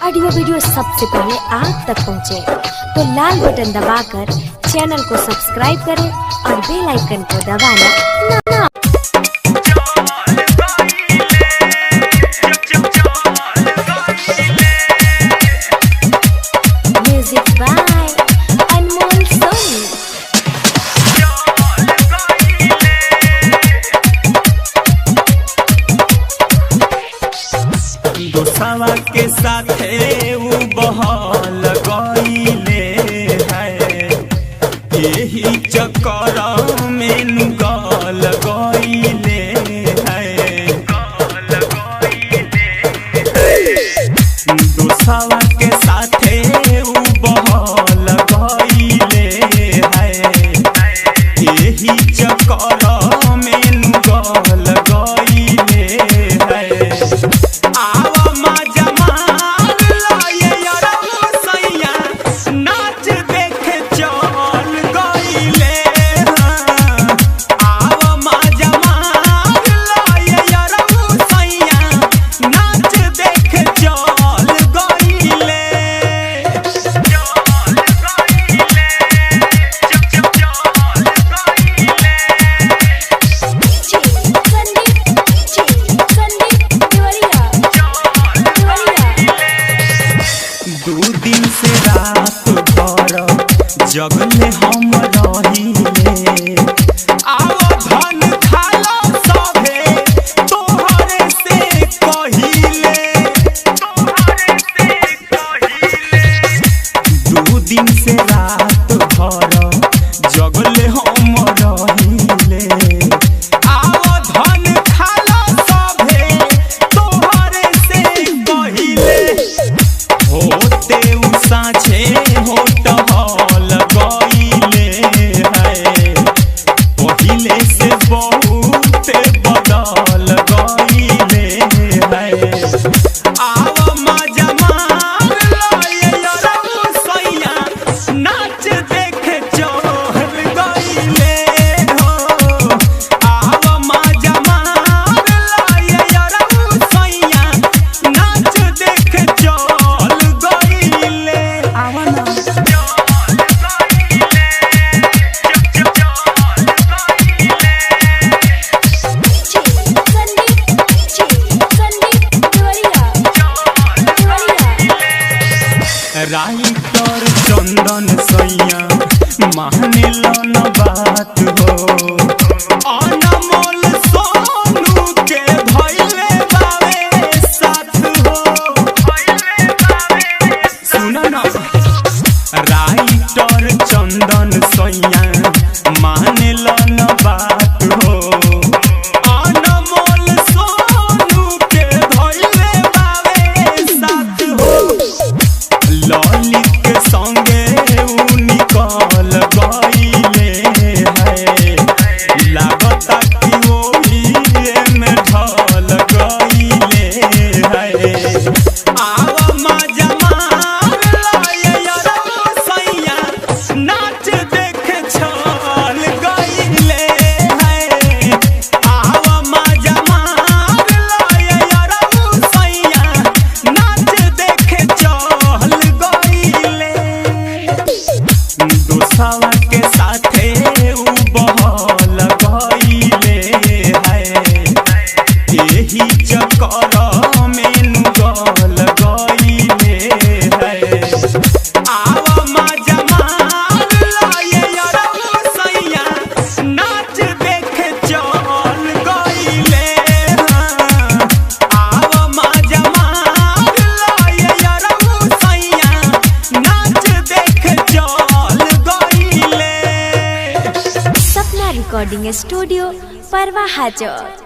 Audio video सबसे पहले आप तक पहुंचे, तो लाल बटन दबाकर चैनल को सब्सक्राइब करें और बेल आइकन को दबाना ना म्यूजिक बाय अनमोल सोनी। दोसावा के साथे उ बहल गईले है, यही चक्कर में नुगल गईले है। दोसावा के साथे उ बहल गईले है, यही चक्कर में नुगल गईले है। जगले हम रहिले आओ धन खालो सभे तोहरे से कहिले। दू दिन से रात भर जगले हम रहिले आओ धन खालो सभे तोहरे से कहिले। होते उ साँझे होत से बहुत बदल गईले है। आव मजा मार लो सैया नाच देखे चल गईले हो। आव मजा मार लो सैया नाच देखे चल गईले। आवा ना राइटर चंदन सैया माने लन बात हो। अनमोल सोनू के भइले बावे साथ हो। सुन न राइटर चंदन सैया माने लन बात हो। अनमोल सोनू के भइले बावे साथ हो। ललित के संगे उ निकल गईले है, लागता कि वही में ढल गईले है। आव मजा मार लो सैया नाच देखे चल गईले है। आव मजा मार लो सैया नाच देखे चल गईले। दोसावा के साथे उ बहल गईले है, यही चक्कर में नुगल गईले है। आव मजा मार लो सैया नाच देखे चल गईले। आव मजा मार लो सैया नाच देखे चल गईले। सपना रिकॉर्डिंग स्टूडियो परवाहा चौक।